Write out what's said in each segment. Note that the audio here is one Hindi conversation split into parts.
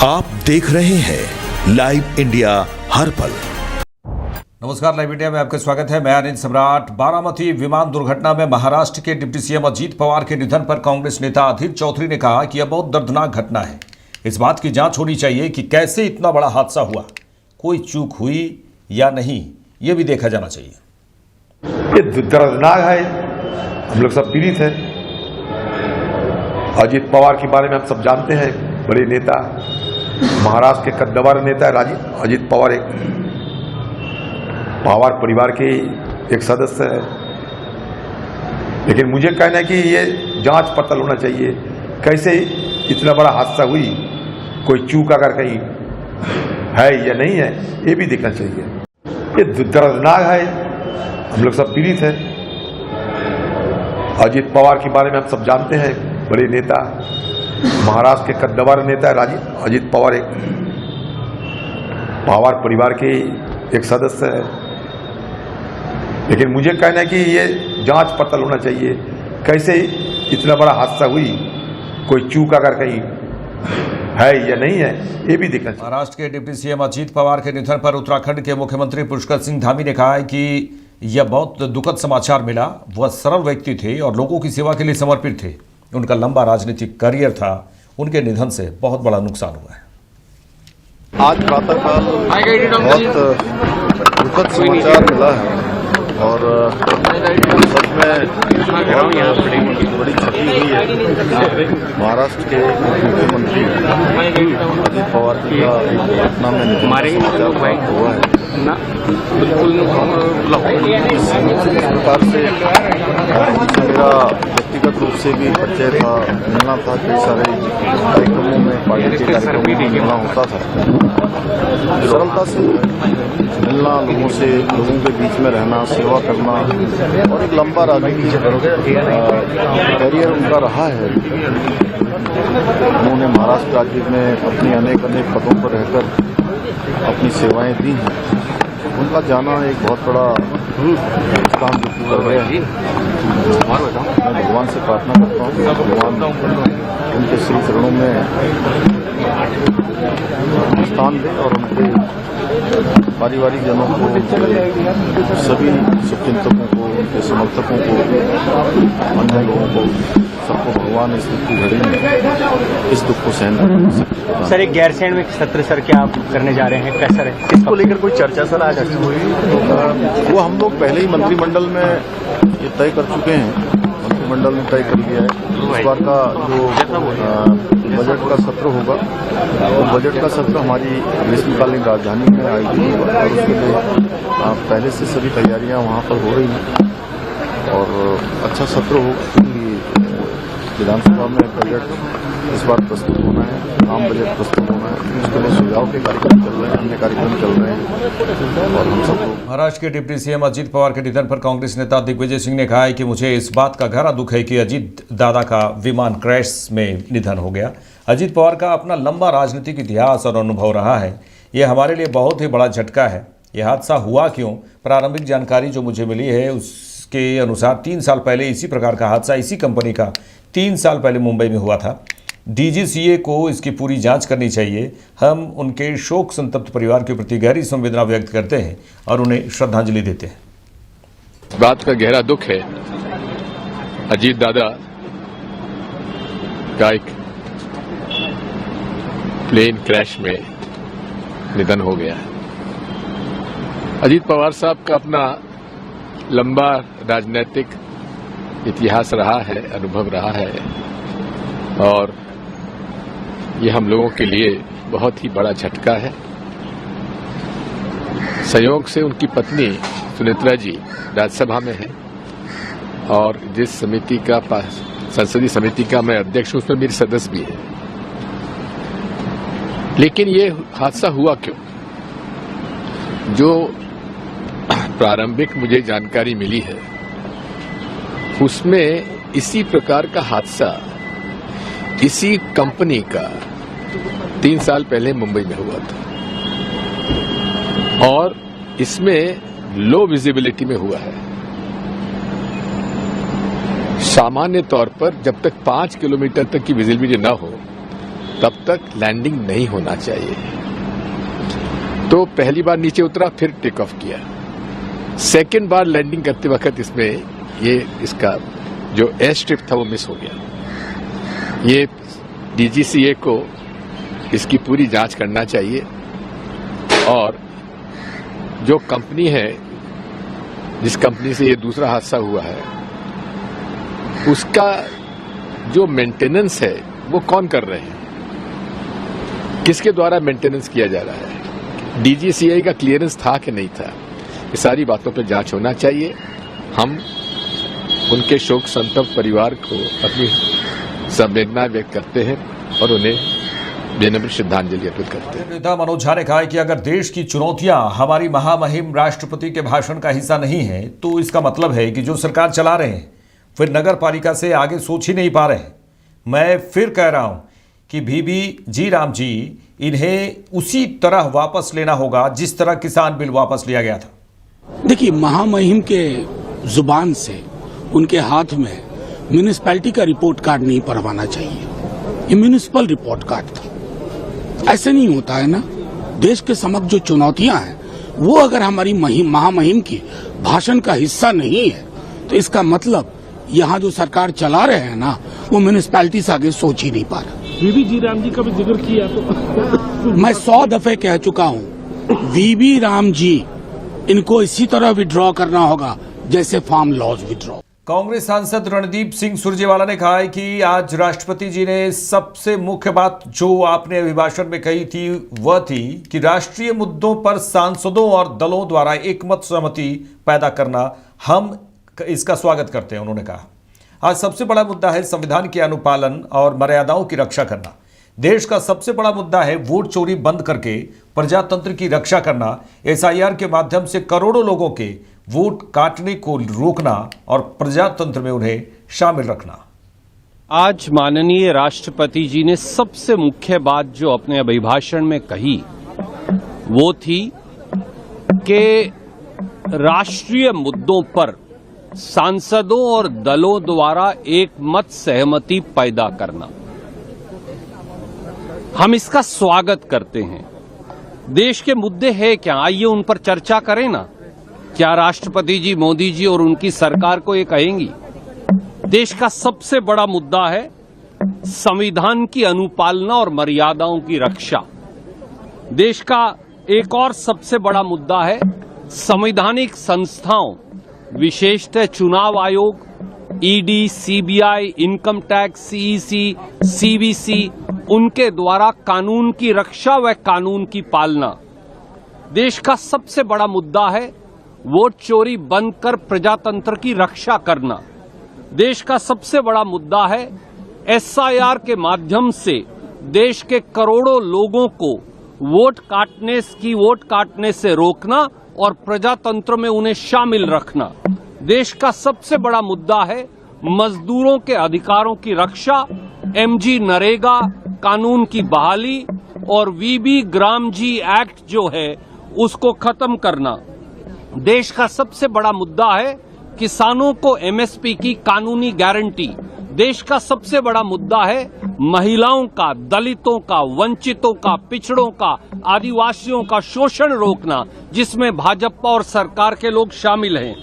आप देख रहे हैं लाइव इंडिया हर पल। नमस्कार, लाइव इंडिया में आपका स्वागत है। मैं अनिल सम्राट। बारामती विमान दुर्घटना में महाराष्ट्र के डिप्टी सीएम अजीत पवार के निधन पर कांग्रेस नेता अधीर चौधरी ने कहा कि यह बहुत दर्दनाक घटना है। इस बात की जांच होनी चाहिए कि कैसे इतना बड़ा हादसा हुआ, कोई चूक हुई या नहीं, यह भी देखा जाना चाहिए। ये दर्दनाक है, हम लोग सब पीड़ित हैं। अजीत पवार के बारे में हम सब जानते हैं, बड़े नेता, महाराष्ट्र के कद्दावर नेता अजीत पवार एक पवार परिवार के एक सदस्य है। लेकिन मुझे कहना है कि ये जांच पड़ताल होना चाहिए, कैसे इतना बड़ा हादसा हुई, कोई चूक अगर कहीं है या नहीं है, ये भी देखना चाहिए। ये दर्दनाक है, हम लोग सब पीड़ित हैं। अजीत पवार के बारे में हम सब जानते हैं, बड़े नेता, महाराष्ट्र के कद्दावर नेता अजीत पवार एक पवार परिवार के एक सदस्य है। लेकिन मुझे कहना है कि ये जांच पड़ताल होना चाहिए, कैसे इतना बड़ा हादसा हुई, कोई चूक अगर कहीं है या नहीं है, ये भी देखना चाहिए। महाराष्ट्र के डिप्टी सीएम अजीत पवार के निधन पर उत्तराखंड के मुख्यमंत्री पुष्कर सिंह धामी ने कहा है कि यह बहुत दुखद समाचार मिला। वह सरल व्यक्ति थे और लोगों की सेवा के लिए समर्पित थे। उनका लंबा राजनीतिक करियर था, उनके निधन से बहुत बड़ा नुकसान हुआ है। आज प्रातःकाल बहुत दुखद समाचार मिला है और सच में बहुत बड़ी क्षति हुई है। महाराष्ट्र के मुख्यमंत्री अजीत पवार जी का घटना में निधन प्राप्त हुआ है। इस प्रकार से मेरा व्यक्तिगत रूप से भी परिचय था, मिलना था, कई सारे कार्यक्रमों में, पार्टी के कार्यक्रमों में मिलना होता था। सरलता से मिलना, लोगों से, लोगों के बीच में रहना, सेवा करना और एक लंबा राजनीतिक करियर उनका रहा है। उन्होंने महाराष्ट्र राज्य में अपने अनेक पदों पर रहकर अपनी सेवाएं दी हैं। उनका जाना एक बहुत बड़ा नुकसान कर रहा है। मैं भगवान से प्रार्थना करता हूँ, भगवान उनके श्री चरणों में स्थान दे और उनके पारिवारिक जनों को, सभी शुभचिंतकों को, उनके समर्थकों को, अन्य लोगों को, सबको भगवान इस दुख की घड़ी में इस दुख को सहन कर सके। सर, एक गैरसैंण सत्र सर क्या आप करने जा रहे हैं, कैसा है, इसको लेकर कोई चर्चा सर आज हुई? वो हम लोग पहले ही मंत्रिमंडल में ये तय कर चुके हैं, मंत्रिमंडल ने तय कर दिया है। इस बार का जो बजट का सत्र होगा, तो बजट का सत्र हमारी ग्रीष्मकालीन राजधानी में आयोजित होगा और उसके लिए पहले से सभी तैयारियां वहां पर हो रही हैं और अच्छा सत्र होगा। विधानसभा में बजट इस बार प्रस्तुत होना है, आम बजट प्रस्तुत होना है, उसके लिए सुझाव के कार्यक्रम चल रहे हैं, अन्य कार्यक्रम चल रहे हैं और हम सबको। महाराष्ट्र के डिप्टी सीएम अजीत पवार के निधन पर कांग्रेस नेता दिग्विजय सिंह ने कहा है कि मुझे इस बात का गहरा दुख है कि अजीत दादा का विमान क्रैश में निधन हो गया। अजीत पवार का अपना लंबा राजनीतिक इतिहास और अनुभव रहा है। यह हमारे लिए बहुत ही बड़ा झटका है। यह हादसा हुआ क्यों? प्रारंभिक जानकारी जो मुझे मिली है उसके अनुसार 3 साल पहले इसी प्रकार का हादसा इसी कंपनी का 3 साल पहले मुंबई में हुआ था। डीजीसीए को इसकी पूरी जांच करनी चाहिए। हम उनके शोक संतप्त परिवार के प्रति गहरी संवेदना व्यक्त करते हैं और उन्हें श्रद्धांजलि देते हैं। इस बात का गहरा दुख है, अजीत दादा का एक प्लेन क्रैश में निधन हो गया। अजीत पवार साहब का अपना लंबा राजनीतिक इतिहास रहा है, अनुभव रहा है और ये हम लोगों के लिए बहुत ही बड़ा झटका है। संयोग से उनकी पत्नी सुनेत्रा जी राज्यसभा में है और जिस समिति का संसदीय समिति का मैं अध्यक्ष हूं, उसमें मेरी सदस्य भी है। लेकिन ये हादसा हुआ क्यों? जो प्रारंभिक मुझे जानकारी मिली है उसमें इसी प्रकार का हादसा इसी कंपनी का 3 साल पहले मुंबई में हुआ था और इसमें लो विजिबिलिटी में हुआ है। सामान्य तौर पर जब तक 5 किलोमीटर तक की विजिबिलिटी न हो तब तक लैंडिंग नहीं होना चाहिए। तो पहली बार नीचे उतरा, फिर टेक ऑफ किया। सेकेंड बार लैंडिंग करते वक्त इसमें इसका जो एयर स्ट्रिप था वो मिस हो गया। ये डीजीसीए को इसकी पूरी जांच करना चाहिए और जो कंपनी है, जिस कंपनी से ये दूसरा हादसा हुआ है, उसका जो मेंटेनेंस है वो कौन कर रहे हैं, किसके द्वारा मेंटेनेंस किया जा रहा है, डीजीसीए का क्लियरेंस था कि नहीं था, ये सारी बातों पर जांच होना चाहिए। हम उनके शोक संतप्त परिवार को अपनी संवेदना व्यक्त करते हैं और उन्हें विनम्र श्रद्धांजलि अर्पित करते हैं। नेता मनोज झा ने कहा है कि अगर देश की चुनौतियां हमारी महामहिम राष्ट्रपति के भाषण का हिस्सा नहीं है तो इसका मतलब है कि जो सरकार चला रहे हैं फिर नगर पालिका से आगे सोच ही नहीं पा रहे हैं। मैं फिर कह रहा हूं कि बीबी जी राम जी, इन्हें उसी तरह वापस लेना होगा जिस तरह किसान बिल वापस लिया गया था। देखिए, महामहिम के जुबान से उनके हाथ में म्यूनिसिपैलिटी का रिपोर्ट कार्ड नहीं पढ़वाना चाहिए। ये म्यूनिसिपल रिपोर्ट कार्ड था। ऐसे नहीं होता है ना। देश के समक्ष जो चुनौतियां हैं वो अगर हमारी महामहिम की भाषण का हिस्सा नहीं है तो इसका मतलब यहाँ जो सरकार चला रहे हैं ना, वो म्यूनिसिपैलिटी से आगे सोच ही नहीं पा रहा। बीबी जी राम जी का भी जिक्र किया तो मैं 100 दफे कह चुका हूँ, बीबी राम जी इनको इसी तरह विड्रॉ करना होगा जैसे फार्म लॉज विड्रॉ। कांग्रेस सांसद रणदीप सिंह सुरजेवाला ने कहा है कि आज राष्ट्रपति जी ने सबसे मुख्य बात जो आपने अभिभाषण में कही थी वह थी कि राष्ट्रीय मुद्दों पर सांसदों और दलों द्वारा एकमत सहमति पैदा करना, हम इसका स्वागत करते हैं। उन्होंने कहा आज सबसे बड़ा मुद्दा है संविधान के अनुपालन और मर्यादाओं की रक्षा करना। देश का सबसे बड़ा मुद्दा है वोट चोरी बंद करके प्रजातंत्र की रक्षा करना, एसआईआर के माध्यम से करोड़ों लोगों के वोट काटने को रोकना और प्रजातंत्र में उन्हें शामिल रखना। आज माननीय राष्ट्रपति जी ने सबसे मुख्य बात जो अपने अभिभाषण में कही वो थी कि राष्ट्रीय मुद्दों पर सांसदों और दलों द्वारा एक मत सहमति पैदा करना। हम इसका स्वागत करते हैं। देश के मुद्दे हैं क्या, आइए उन पर चर्चा करें ना। क्या राष्ट्रपति जी, मोदी जी और उनकी सरकार को ये कहेंगी? देश का सबसे बड़ा मुद्दा है संविधान की अनुपालना और मर्यादाओं की रक्षा। देश का एक और सबसे बड़ा मुद्दा है संवैधानिक संस्थाओं, विशेषतः चुनाव आयोग, ED, CBI, income tax, CEC, CVC, उनके द्वारा कानून की रक्षा व कानून की पालना। देश का सबसे बड़ा मुद्दा है वोट चोरी बंद कर प्रजातंत्र की रक्षा करना। देश का सबसे बड़ा मुद्दा है एसआईआर के माध्यम से देश के करोड़ों लोगों को वोट काटने से रोकना और प्रजातंत्र में उन्हें शामिल रखना। देश का सबसे बड़ा मुद्दा है मजदूरों के अधिकारों की रक्षा, एमजी नरेगा कानून की बहाली और वीबी ग्राम जी एक्ट जो है उसको खत्म करना। देश का सबसे बड़ा मुद्दा है किसानों को एमएसपी की कानूनी गारंटी। देश का सबसे बड़ा मुद्दा है महिलाओं का, दलितों का, वंचितों का, पिछड़ों का, आदिवासियों का शोषण रोकना, जिसमें भाजपा और सरकार के लोग शामिल हैं।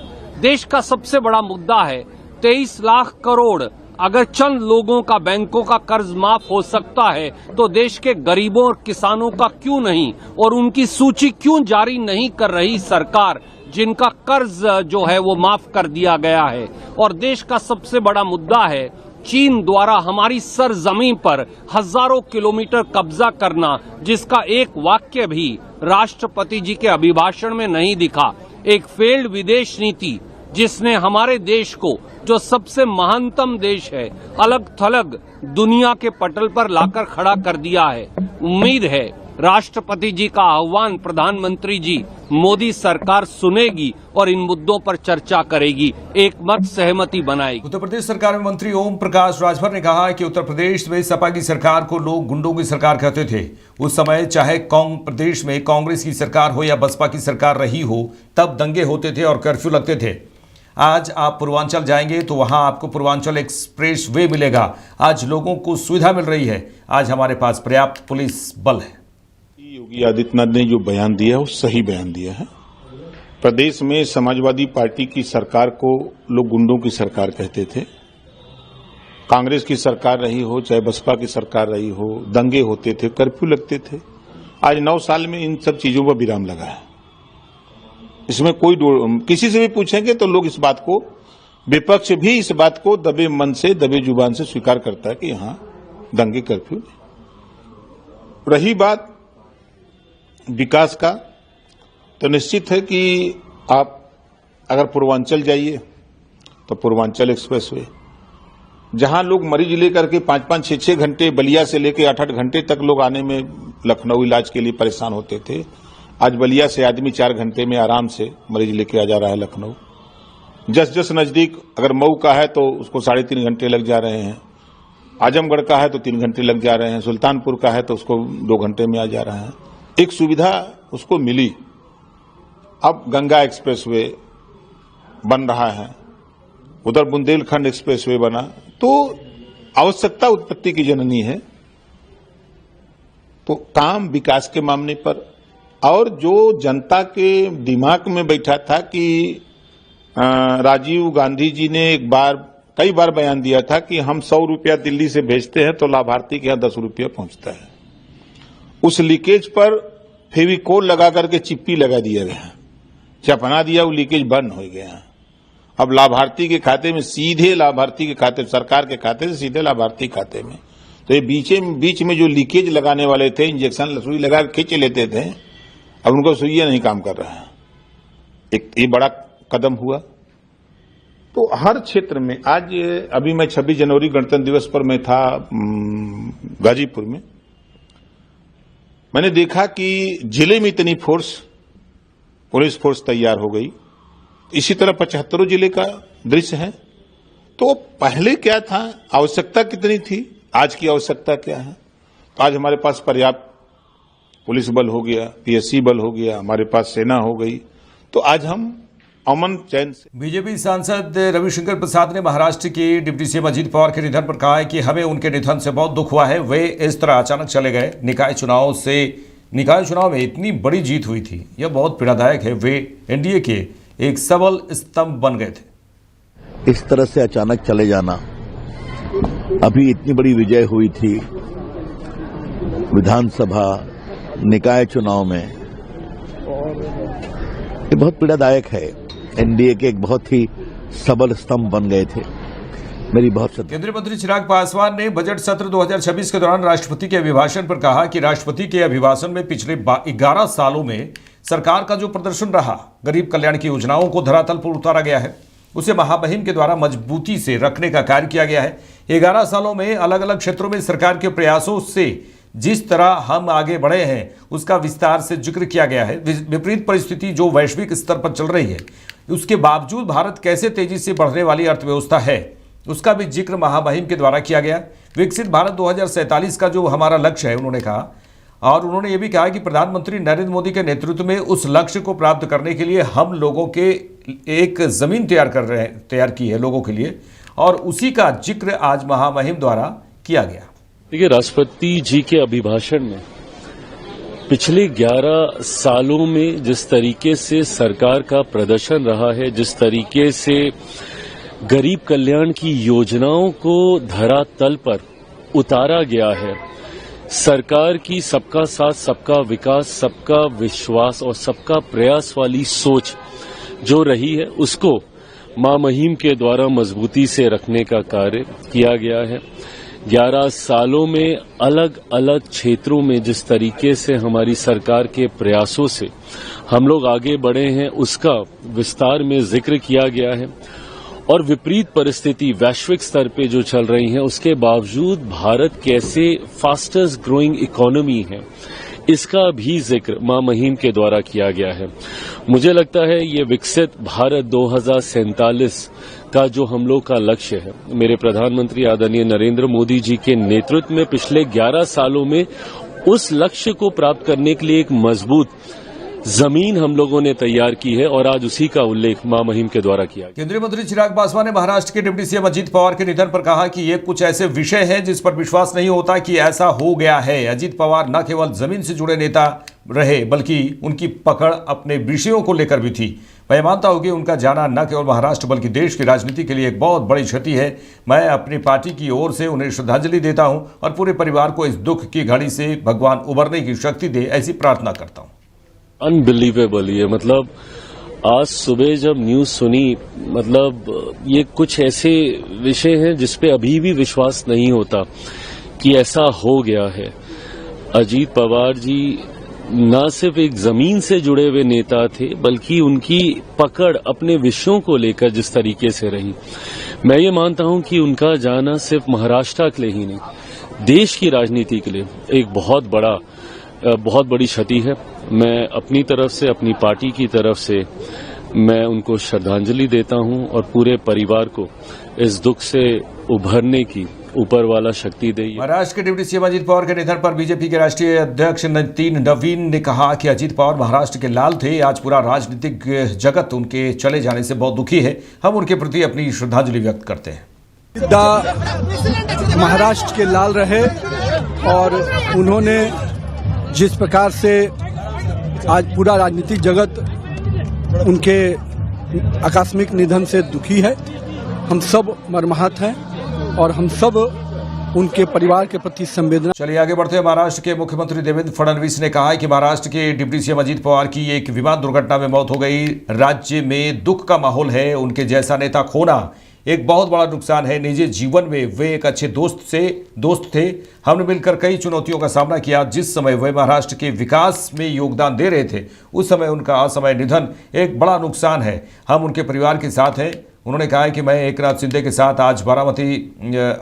देश का सबसे बड़ा मुद्दा है 23 लाख करोड़। अगर चंद लोगों का बैंकों का कर्ज माफ हो सकता है तो देश के गरीबों और किसानों का क्यों नहीं, और उनकी सूची क्यों जारी नहीं कर रही सरकार जिनका कर्ज जो है वो माफ कर दिया गया है। और देश का सबसे बड़ा मुद्दा है चीन द्वारा हमारी सरजमीं पर हजारों किलोमीटर कब्जा करना, जिसका एक वाक्य भी राष्ट्रपति जी के अभिभाषण में नहीं दिखा। एक फेल्ड विदेश नीति जिसने हमारे देश को, जो सबसे महानतम देश है, अलग थलग दुनिया के पटल पर लाकर खड़ा कर दिया है। उम्मीद है राष्ट्रपति जी का आह्वान प्रधानमंत्री जी मोदी सरकार सुनेगी और इन मुद्दों पर चर्चा करेगी, एक मत सहमति बनाएगी। उत्तर प्रदेश सरकार में मंत्री ओम प्रकाश राजभर ने कहा कि उत्तर प्रदेश में सपा की सरकार को लोग गुंडों की सरकार कहते थे। उस समय चाहे प्रदेश में कांग्रेस की सरकार हो या बसपा की सरकार रही हो, तब दंगे होते थे और कर्फ्यू लगते थे। आज आप पूर्वांचल जाएंगे तो वहां आपको पूर्वांचल एक्सप्रेस वे मिलेगा। आज लोगों को सुविधा मिल रही है। आज हमारे पास पर्याप्त पुलिस बल है। योगी आदित्यनाथ ने जो बयान दिया है वो सही बयान दिया है। प्रदेश में समाजवादी पार्टी की सरकार को लोग गुंडों की सरकार कहते थे। कांग्रेस की सरकार रही हो चाहे बसपा की सरकार रही हो, दंगे होते थे, कर्फ्यू लगते थे। आज 9 साल में इन सब चीजों पर विराम लगा है। इसमें कोई किसी से भी पूछेंगे तो लोग इस बात को, विपक्ष भी इस बात को दबे मन से, दबे जुबान से स्वीकार करता है कि यहां दंगे कर्फ्यू। रही बात विकास का, तो निश्चित है कि आप अगर पूर्वांचल जाइए तो पूर्वांचल एक्सप्रेस वे, जहां लोग मरीज लेकर के 5-5, 6-6 घंटे, बलिया से लेकर 8-8 घंटे तक लोग आने में लखनऊ इलाज के लिए परेशान होते थे, आज बलिया से आदमी 4 घंटे में आराम से मरीज लेके आ जा रहा है लखनऊ। जस नजदीक अगर मऊ का है तो उसको 3.5 घंटे लग जा रहे हैं, आजमगढ़ का है तो 3 घंटे लग जा रहे हैं, सुल्तानपुर का है तो उसको 2 घंटे में आ जा रहा है। एक सुविधा उसको मिली। अब गंगा एक्सप्रेसवे बन रहा है, उधर बुंदेलखंड एक्सप्रेसवे बना, तो आवश्यकता उत्पत्ति की जननी है। तो काम विकास के मामले पर, और जो जनता के दिमाग में बैठा था कि राजीव गांधी जी ने कई बार बयान दिया था कि हम 100 रुपया दिल्ली से भेजते हैं तो लाभार्थी के यहां 10 रुपया पहुंचता है। उस लीकेज पर फेविकोल लगा करके चिप्पी लगा दिया गया, चपना दिया, वो लीकेज बंद हो गया। अब लाभार्थी के खाते में सीधे, लाभार्थी के खाते, सरकार के खाते से सीधे लाभार्थी खाते में। तो ये बीच में जो लीकेज लगाने वाले थे, इंजेक्शन सुई लगा खींच लेते थे, अब उनको सुइया नहीं काम कर रहा है। एक ये बड़ा कदम हुआ। तो हर क्षेत्र में आज, अभी मैं 26 जनवरी गणतंत्र दिवस पर मैं था गाजीपुर में, मैंने देखा कि जिले में इतनी फोर्स, पुलिस फोर्स तैयार हो गई। इसी तरह 75 जिले का दृश्य है। तो पहले क्या था, आवश्यकता कितनी थी, आज की आवश्यकता क्या है। तो आज हमारे पास पर्याप्त पुलिस बल हो गया, पीएससी बल हो गया, हमारे पास सेना हो गई। तो आज हम अमन चैन से। बीजेपी सांसद रविशंकर प्रसाद ने महाराष्ट्र के डिप्टी सीएम अजीत पवार के निधन पर कहा है कि हमें उनके निधन से बहुत दुख हुआ है। वे इस तरह अचानक चले गए। निकाय चुनाव में इतनी बड़ी जीत हुई थी, यह बहुत पीड़ादायक है। वे एनडीए के एक सबल स्तंभ बन गए थे। इस तरह से अचानक चले जाना, अभी इतनी बड़ी विजय हुई थी विधानसभा निकाय चुनाव में, ये बहुत पीड़ादायक है। एनडीए के एक बहुत ही सबल स्तंभ बन गए थे। मेरी बहुत केंद्रीय मंत्री चिराग पासवान ने बजट सत्र 2026 के दौरान राष्ट्रपति के अभिभाषण पर कहा कि राष्ट्रपति के अभिभाषण में पिछले 11 सालों में सरकार का जो प्रदर्शन रहा, गरीब कल्याण की योजनाओं को धरातल पर उतारा गया है, उसे महामहिम के द्वारा मजबूती से रखने का कार्य किया गया है। 11 सालों में अलग अलग क्षेत्रों में सरकार के प्रयासों से जिस तरह हम आगे बढ़े हैं उसका विस्तार से जिक्र किया गया है। विपरीत परिस्थिति जो वैश्विक स्तर पर चल रही है, उसके बावजूद भारत कैसे तेजी से बढ़ने वाली अर्थव्यवस्था है, उसका भी जिक्र महामहिम के द्वारा किया गया। विकसित भारत 2047 का जो हमारा लक्ष्य है, उन्होंने कहा। और उन्होंने ये भी कहा कि प्रधानमंत्री नरेंद्र मोदी के नेतृत्व में उस लक्ष्य को प्राप्त करने के लिए हम लोगों के एक जमीन तैयार की है लोगों के लिए, और उसी का जिक्र आज महामहिम द्वारा किया गया। देखिए, राष्ट्रपति जी के अभिभाषण में पिछले 11 सालों में जिस तरीके से सरकार का प्रदर्शन रहा है, जिस तरीके से गरीब कल्याण की योजनाओं को धरातल पर उतारा गया है, सरकार की सबका साथ, सबका विकास, सबका विश्वास और सबका प्रयास वाली सोच जो रही है, उसको मां महिम के द्वारा मजबूती से रखने का कार्य किया गया है। 11 सालों में अलग अलग क्षेत्रों में जिस तरीके से हमारी सरकार के प्रयासों से हम लोग आगे बढ़े हैं, उसका विस्तार में जिक्र किया गया है। और विपरीत परिस्थिति वैश्विक स्तर पे जो चल रही है, उसके बावजूद भारत कैसे फास्टेस्ट ग्रोइंग इकोनॉमी है, इसका भी जिक्र मां महिम के द्वारा किया गया है। मुझे लगता है ये विकसित भारत 2047 का जो हम लोग का लक्ष्य है, मेरे प्रधानमंत्री आदरणीय नरेंद्र मोदी जी के नेतृत्व में पिछले 11 सालों में उस लक्ष्य को प्राप्त करने के लिए एक मजबूत जमीन हम लोगों ने तैयार की है और आज उसी का उल्लेख मां महिम के द्वारा किया। केंद्रीय मंत्री चिराग पासवान ने महाराष्ट्र के डिप्टी सीएम अजीत पवार के निधन पर कहा कि ये कुछ ऐसे विषय हैं जिस पर विश्वास नहीं होता कि ऐसा हो गया है। अजीत पवार न केवल जमीन से जुड़े नेता रहे बल्कि उनकी पकड़ अपने विषयों को लेकर भी थी। मैं मानता हूं कि उनका जाना न केवल महाराष्ट्र बल्कि देश की राजनीति के लिए एक बहुत बड़ी क्षति है। मैं अपनी पार्टी की ओर से उन्हें श्रद्धांजलि देता हूं और पूरे परिवार को इस दुख की घड़ी से भगवान उबरने की शक्ति दे, ऐसी प्रार्थना करता हूं। अनबिलीवेबल ये, मतलब आज सुबह जब न्यूज सुनी, मतलब ये कुछ ऐसे विषय हैं जिसपे अभी भी विश्वास नहीं होता कि ऐसा हो गया है। अजीत पवार जी न सिर्फ एक जमीन से जुड़े हुए नेता थे बल्कि उनकी पकड़ अपने विषयों को लेकर जिस तरीके से रही, मैं ये मानता हूं कि उनका जाना सिर्फ महाराष्ट्र के लिए ही नहीं, देश की राजनीति के लिए एक बहुत बड़ी क्षति है। मैं अपनी तरफ से, अपनी पार्टी की तरफ से मैं उनको श्रद्धांजलि देता हूं और पूरे परिवार को इस दुख से उभरने की ऊपर वाला शक्ति दे। महाराष्ट्र के डिप्टी सीएम अजीत पवार के निधन पर बीजेपी के राष्ट्रीय अध्यक्ष नितिन नवीन ने कहा कि अजीत पवार महाराष्ट्र के लाल थे। आज पूरा राजनीतिक जगत उनके चले जाने से बहुत दुखी है। हम उनके प्रति अपनी श्रद्धांजलि व्यक्त करते हैं। महाराष्ट्र के लाल रहे और उन्होंने जिस प्रकार से आज पूरा राजनीतिक जगत उनके आकस्मिक निधन से दुखी है, हम सब मर्माहत हैं और हम सब उनके परिवार के प्रति संवेदना। चलिए आगे बढ़ते हैं। महाराष्ट्र के मुख्यमंत्री देवेंद्र फडणवीस ने कहा है कि महाराष्ट्र के डिप्टी सीएम अजीत पवार की एक विमान दुर्घटना में मौत हो गई। राज्य में दुख का माहौल है। उनके जैसा नेता खोना एक बहुत बड़ा नुकसान है। निजी जीवन में वे एक अच्छे दोस्त थे। हमने मिलकर कई चुनौतियों का सामना किया। जिस समय वे महाराष्ट्र के विकास में योगदान दे रहे थे उस समय उनका असमय निधन एक बड़ा नुकसान है। हम उनके परिवार के साथ हैं। उन्होंने कहा है कि मैं एकनाथ शिंदे के साथ आज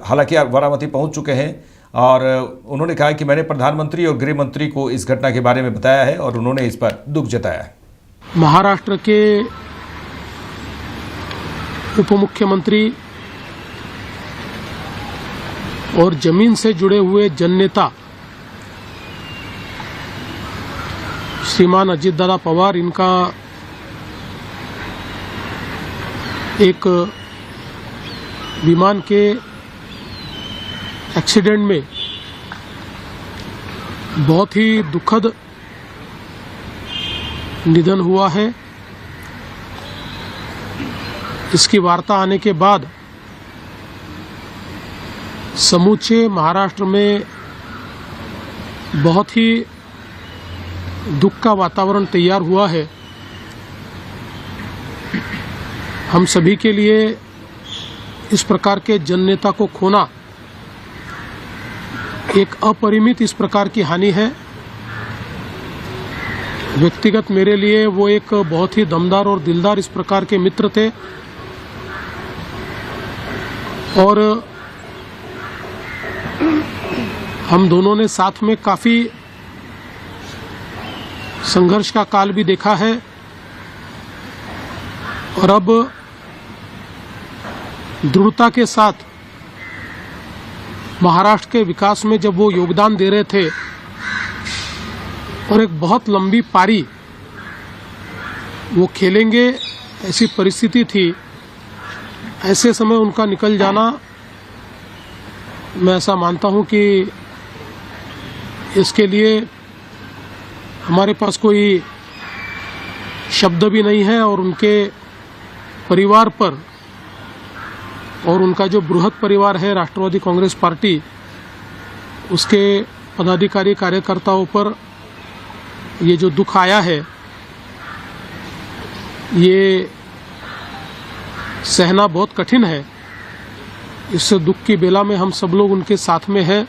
हालांकि बारामती पहुंच चुके हैं और उन्होंने कहा कि मैंने प्रधानमंत्री और गृह मंत्री को इस घटना के बारे में बताया है और उन्होंने इस पर दुख जताया है। महाराष्ट्र के उप मुख्यमंत्री और जमीन से जुड़े हुए जननेता श्रीमान अजीत दादा पवार, इनका एक विमान के एक्सीडेंट में बहुत ही दुखद निधन हुआ है। इसकी वार्ता आने के बाद समूचे महाराष्ट्र में बहुत ही दुख का वातावरण तैयार हुआ है। हम सभी के लिए इस प्रकार के जननेता को खोना एक अपरिमित इस प्रकार की हानि है। व्यक्तिगत मेरे लिए वो एक बहुत ही दमदार और दिलदार इस प्रकार के मित्र थे और हम दोनों ने साथ में काफी संघर्ष का काल भी देखा है और अब दृढ़ता के साथ महाराष्ट्र के विकास में जब वो योगदान दे रहे थे और एक बहुत लंबी पारी वो खेलेंगे ऐसी परिस्थिति थी, ऐसे समय उनका निकल जाना, मैं ऐसा मानता हूं कि इसके लिए हमारे पास कोई शब्द भी नहीं है और उनके परिवार पर और उनका जो बृहद परिवार है राष्ट्रवादी कांग्रेस पार्टी, उसके पदाधिकारी कार्यकर्ताओं पर ये जो दुख आया है ये सहना बहुत कठिन है। इस दुख की बेला में हम सब लोग उनके साथ में हैं।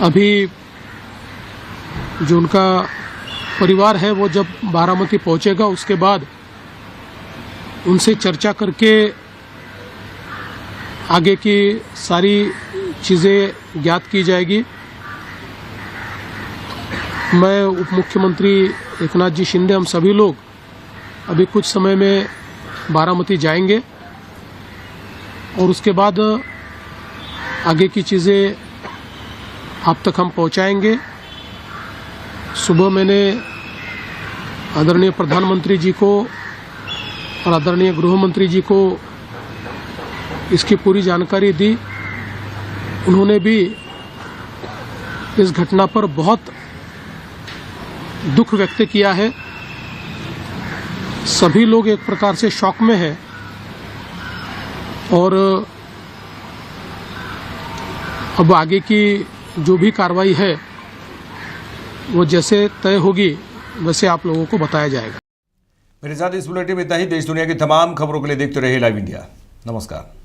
अभी जो उनका परिवार है वो जब बारामती पहुंचेगा उसके बाद उनसे चर्चा करके आगे की सारी चीज़ें ज्ञात की जाएगी। मैं उप मुख्यमंत्री एकनाथ जी शिंदे, हम सभी लोग अभी कुछ समय में बारामती जाएंगे और उसके बाद आगे की चीज़ें आप तक हम पहुंचाएंगे सुबह मैंने आदरणीय प्रधानमंत्री जी को और आदरणीय गृह मंत्री जी को इसकी पूरी जानकारी दी। उन्होंने भी इस घटना पर बहुत दुख व्यक्त किया है। सभी लोग एक प्रकार से शॉक में हैं और अब आगे की जो भी कार्रवाई है वो जैसे तय होगी वैसे आप लोगों को बताया जाएगा। मेरे साथ इस बुलेटिन में इतना ही। देश दुनिया की तमाम खबरों के लिए देखते रहिए लाइव इंडिया। नमस्कार।